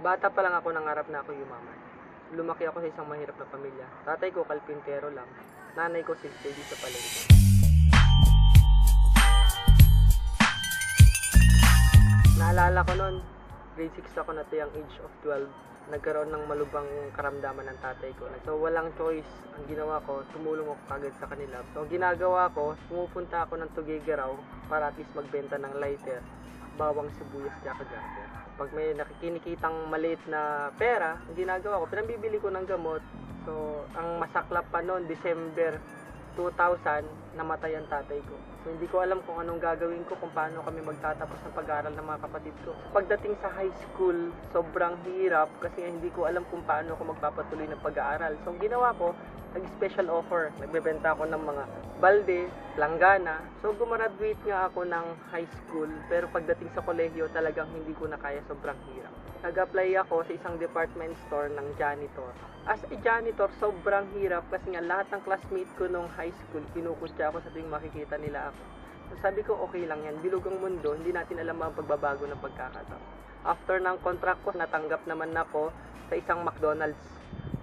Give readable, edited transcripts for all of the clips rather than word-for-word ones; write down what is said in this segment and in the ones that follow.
Bata pa lang ako nangarap na ako yumaman. Lumaki ako sa isang mahirap na pamilya. Tatay ko kalpintero lang. Nanay ko silpidi sa palengke. Naalala ko noon, grade 6 ako na young age of 12. Nagkaroon ng malubang karamdaman ng tatay ko. So walang choice. Ang ginawa ko, tumulong ako kagad sa kanila. So ginagawa ko, pumupunta ako ng Tuguegarao para at least magbenta ng lighter, bawang sibuyas, tsaka garter. Pag may nakikinikitang maliit na pera, ang ginagawa ko, pinambibili ko ng gamot. So ang masaklap pa noon, December 2000, namatay ang tatay ko. So hindi ko alam kung anong gagawin ko, kung paano kami magtatapos ng pag-aaral ng mga kapatid ko. Pagdating sa high school, sobrang hirap kasi hindi ko alam kung paano ako magpapatuloy ng pag-aaral. So ang ginawa ko, nag-special offer. Nagbebenta ako ng mga balde, langgana. So gumraduate nga ako ng high school, pero pagdating sa kolehiyo talagang hindi ko na kaya, sobrang hirap. Nag-apply ako sa isang department store ng janitor. As a janitor, sobrang hirap kasi nga lahat ng classmate ko nung high school, kinukutya ako sa tuwing makikita nila ako. So sabi ko, okay lang yan, bilog ang mundo, hindi natin alam ang pagbabago ng pagkakataon. After ng contract ko, natanggap naman ako sa isang McDonald's.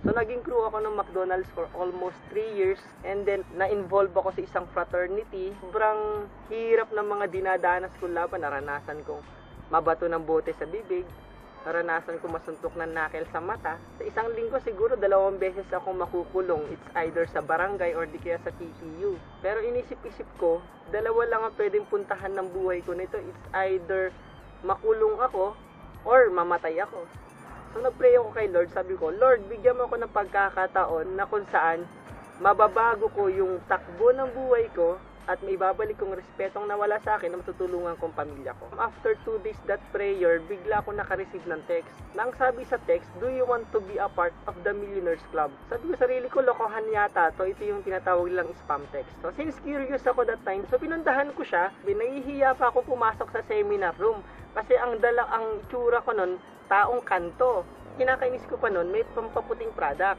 So naging crew ako ng McDonald's for almost 3 years, and then na-involve ako sa isang fraternity. Sobrang hirap ng mga dinadanas ko laban. Naranasan kong mabato ng bote sa bibig, naranasan ko masuntok ng nakel sa mata. Sa isang linggo siguro 2 beses ako makukulong. It's either sa barangay or di kaya sa PPU. Pero inisip-isip ko, 2 lang ang pwedeng puntahan ng buhay ko nito. It's either makulong ako or mamatay ako. So nagpray ako kay Lord, sabi ko, Lord, bigyan mo ako ng pagkakataon na kung saan mababago ko yung takbo ng buhay ko at may babalik kong respetong nawala sa akin na matutulungan kong pamilya ko. After 2 days that prayer, bigla ako naka-receive ng text. Nang sabi sa text, do you want to be a part of the Millionaires Club? Sabi ko sarili ko, lokohan yata to. Ito yung tinatawag lang spam text. So since curious ako that time, so pinuntahan ko siya. Nahihiya pa ako pumasok sa seminar room. Kasi ang itsura ko nun, taong kanto. Kinakainis ko pa nun, may pampaputing product.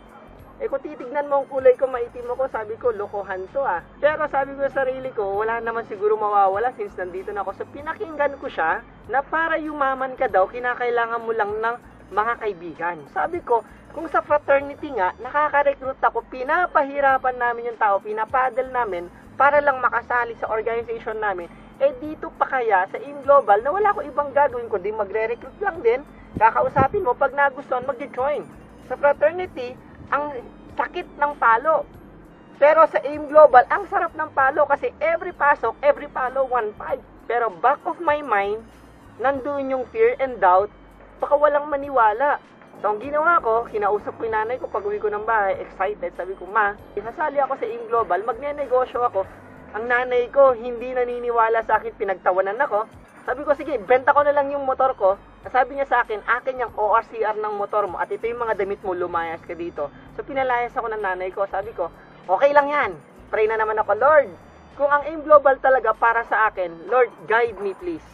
Kung titignan mo ang kulay ko, maitim ako, sabi ko, lokohan to ah. Pero sabi ko sa sarili ko, wala naman siguro mawawala since nandito na ako. So pinakinggan ko siya na para yumaman ka daw, kinakailangan mo lang ng mga kaibigan. Sabi ko, kung sa fraternity nga, nakaka-recruit ako, pinapahirapan namin yung tao, pinapaddle namin para lang makasali sa organization namin. Dito pa kaya sa AIM Global na wala ko ibang gagawin ko, di magre-recruit lang din, kakausapin mo, pag nagustuhan, mag-join. Sa fraternity, ang sakit ng palo. Pero sa AIM Global, ang sarap ng palo kasi every pasok, every palo, 1.5. Pero back of my mind, nandun yung fear and doubt, baka walang maniwala. So ang ginawa ko, kinausap ko yung nanay ko pag uwi ko ng bahay, excited. Sabi ko, Ma, isasali ako sa AIM Global, magne-negosyo ako. Ang nanay ko, hindi naniniwala sa akin, pinagtawanan ako. Sabi ko, sige, benta ko na lang yung motor ko. Sabi niya sa akin, akin yung ORCR ng motor mo at ito yung mga damit mo, lumayas ka dito. So pinalayas ako ng nanay ko. Sabi ko, okay lang yan. Pray na naman ako, Lord, kung ang AIM Global talaga para sa akin, Lord, guide me please.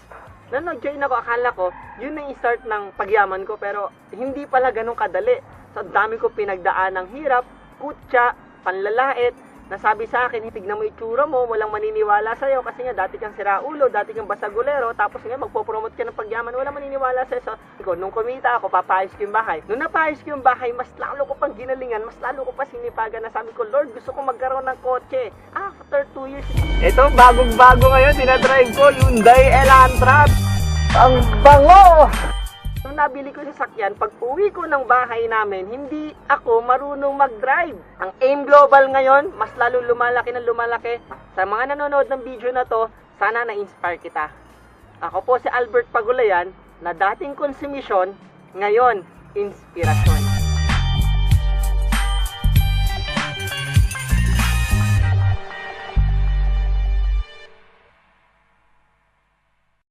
Nung nag-join ako, akala ko, yun na yung start ng pagyaman ko, pero hindi pala ganun kadali. So dami ko pinagdaan ng hirap, kutya, panlalait. Nasabi sa akin, tignan mo itsura mo, walang maniniwala sa'yo kasi nga dati kang siraulo, dati kang basagulero, tapos nga magpo-promote ka ng pagyaman, walang maniniwala sa'yo. So, nung kumita ako, papayos ko yung bahay. Nung napayos ko yung bahay, mas lalo ko pang ginalingan, mas lalo ko pa sinipagan na sabi ko, Lord, gusto ko magkaroon ng kotse. After 2 years. Ito, bagong-bago ngayon, dinadrive ko, Hyundai Elantra. Ang bango! Nung nabili ko sa sakyan, pag uwi ko ng bahay namin, hindi ako marunong mag-drive. Ang AIM Global ngayon, mas lalo lumalaki na lumalaki. Sa mga nanonood ng video na to, sana na-inspire kita. Ako po si Albert Pagulayan, na dating konsumisyon, ngayon, inspirasyon.